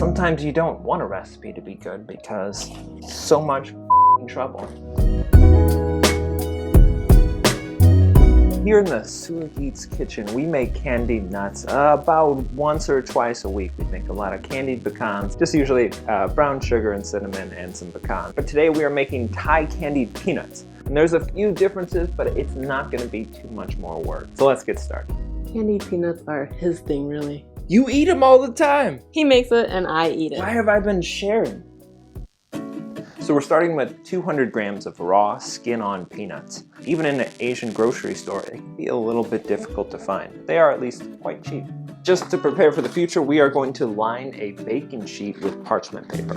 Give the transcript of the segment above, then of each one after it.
Sometimes you don't want a recipe to be good because so much trouble. Here in the Suagit's kitchen, we make candied nuts about once or twice a week. We make a lot of candied pecans, just usually brown sugar and cinnamon and some pecans. But today we are making Thai candied peanuts. And there's a few differences, but it's not going to be too much more work. So let's get started. Candied peanuts are his thing, really. You eat them all the time. He makes it and I eat it. Why have I been sharing? So we're starting with 200 grams of raw skin-on peanuts. Even in an Asian grocery store, it can be a little bit difficult to find. They are at least quite cheap. Just to prepare for the future, we are going to line a baking sheet with parchment paper.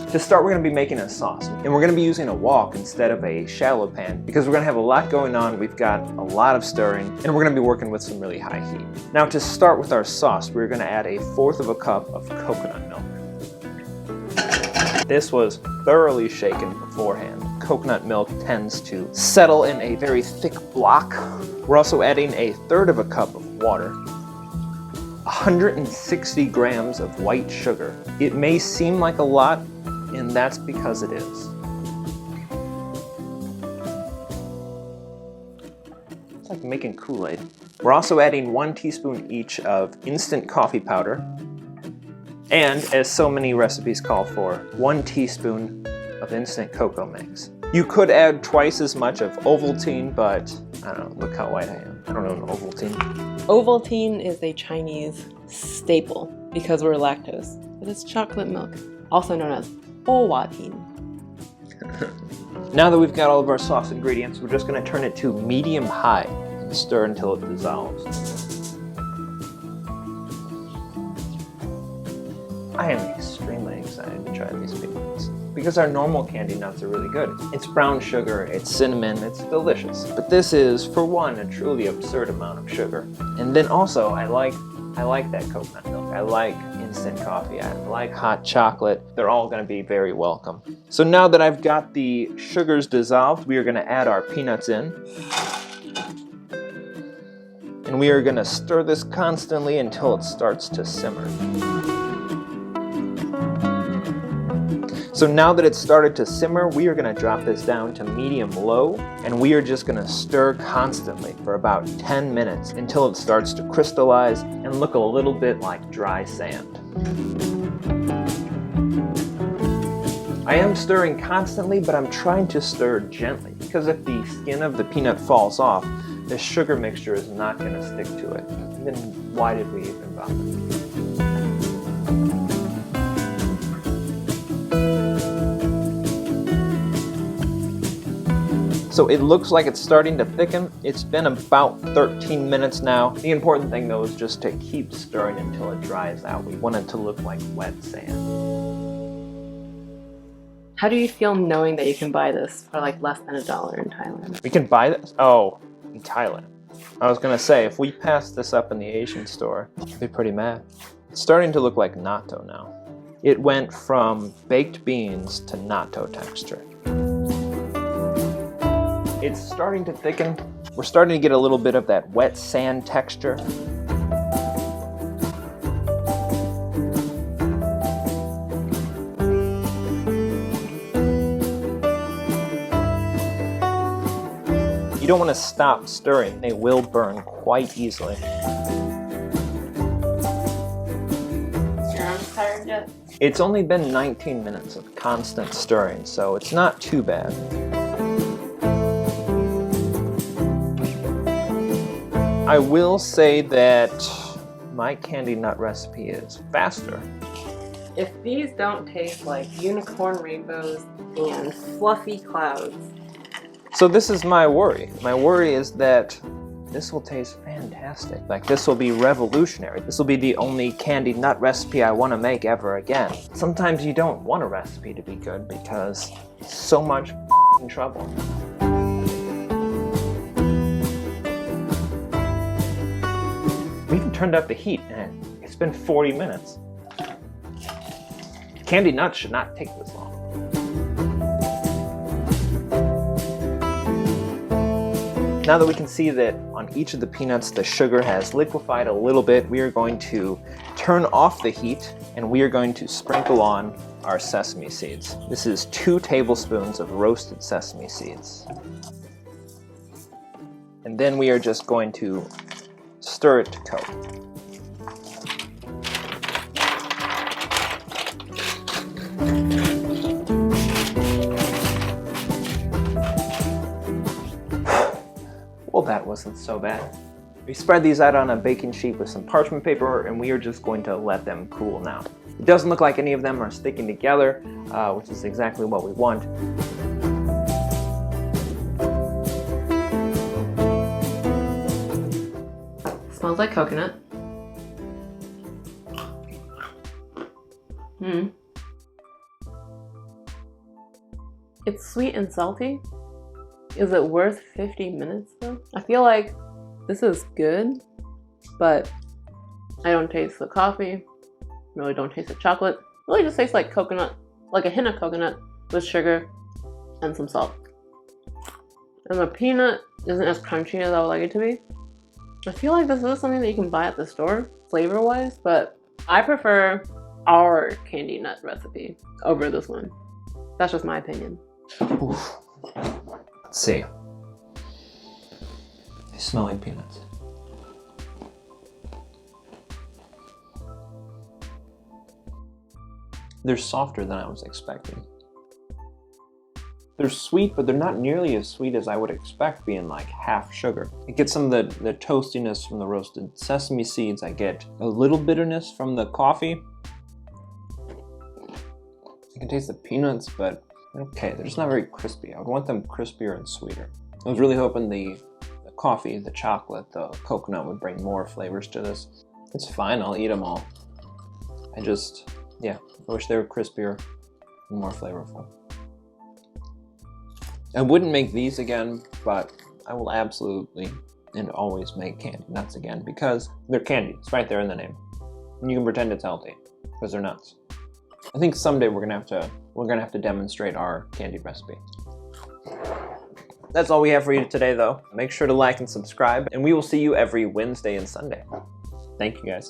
To start, we're going to be making a sauce, and we're going to be using a wok instead of a shallow pan because we're going to have a lot going on. We've got a lot of stirring, and we're going to be working with some really high heat. Now, to start with our sauce, we're going to add 1/4 cup of coconut milk. This was thoroughly shaken beforehand. Coconut milk tends to settle in a very thick block. We're also adding 1/3 cup of water. 160 grams of white sugar. It may seem like a lot, and that's because it is. It's like making Kool-Aid. We're also adding 1 teaspoon each of instant coffee powder, and as so many recipes call for, 1 teaspoon of instant cocoa mix. You could add twice as much of Ovaltine, but I don't know, look how white I am. I don't know an Ovaltine. Ovaltine is a Chinese staple because we're lactose. It is chocolate milk, also known as Ovaltine. Now that we've got all of our sauce ingredients, we're just going to turn it to medium-high and stir until it dissolves. I am extremely excited to try these peanuts because our normal candy nuts are really good. It's brown sugar, it's cinnamon, it's delicious. But this is, for one, a truly absurd amount of sugar. And then also, I like that coconut milk. I like instant coffee. I like hot chocolate. They're all going to be very welcome. So now that I've got the sugars dissolved, we are going to add our peanuts in. And we are going to stir this constantly until it starts to simmer. So now that it's started to simmer, we are going to drop this down to medium-low, and we are just going to stir constantly for about 10 minutes until it starts to crystallize and look a little bit like dry sand. I am stirring constantly, but I'm trying to stir gently because if the skin of the peanut falls off, the sugar mixture is not going to stick to it. And then why did we even bother? So it looks like it's starting to thicken. It's been about 13 minutes now. The important thing though is just to keep stirring until it dries out. We want it to look like wet sand. How do you feel knowing that you can buy this for like less than $1 in Thailand? We can buy this? Oh, in Thailand. I was gonna say, if we pass this up in the Asian store, I'd be pretty mad. It's starting to look like natto now. It went from baked beans to natto texture. It's starting to thicken. We're starting to get a little bit of that wet sand texture. You don't want to stop stirring. They will burn quite easily. Your arms tired yet? It's only been 19 minutes of constant stirring, so it's not too bad. I will say that my candy nut recipe is faster. If these don't taste like unicorn rainbows and fluffy clouds. So this is my worry. My worry is that this will taste fantastic. Like this will be revolutionary. This will be the only candy nut recipe I want to make ever again. Sometimes you don't want a recipe to be good because it's so much trouble. We even turned up the heat and it's been 40 minutes. Candy nuts should not take this long. Now that we can see that on each of the peanuts the sugar has liquefied a little bit, we are going to turn off the heat and we are going to sprinkle on our sesame seeds. This is 2 tablespoons of roasted sesame seeds. And then we are just going to stir it to coat. Well, that wasn't so bad. We spread these out on a baking sheet with some parchment paper, and we are just going to let them cool now. It doesn't look like any of them are sticking together, which is exactly what we want. Smells like coconut. It's sweet and salty. Is it worth 50 minutes though? I feel like this is good, but I don't taste the coffee. Really don't taste the chocolate. Really just tastes like coconut, like a hint of coconut with sugar and some salt. And the peanut isn't as crunchy as I would like it to be. I feel like this is something that you can buy at the store, flavor-wise, but I prefer our candy nut recipe over this one. That's just my opinion. Oof. Let's see. They smell like peanuts. They're softer than I was expecting. They're sweet, but they're not nearly as sweet as I would expect, being like half sugar. I get some of the toastiness from the roasted sesame seeds. I get a little bitterness from the coffee. I can taste the peanuts, but okay, they're just not very crispy. I would want them crispier and sweeter. I was really hoping the coffee, the chocolate, the coconut would bring more flavors to this. It's fine, I'll eat them all. I wish they were crispier and more flavorful. I wouldn't make these again, but I will absolutely and always make candy nuts again because they're candy. It's right there in the name. And you can pretend it's healthy because they're nuts. I think someday we're gonna have to demonstrate our candied recipe. That's all we have for you today though. Make sure to like and subscribe, and we will see you every Wednesday and Sunday. Thank you guys.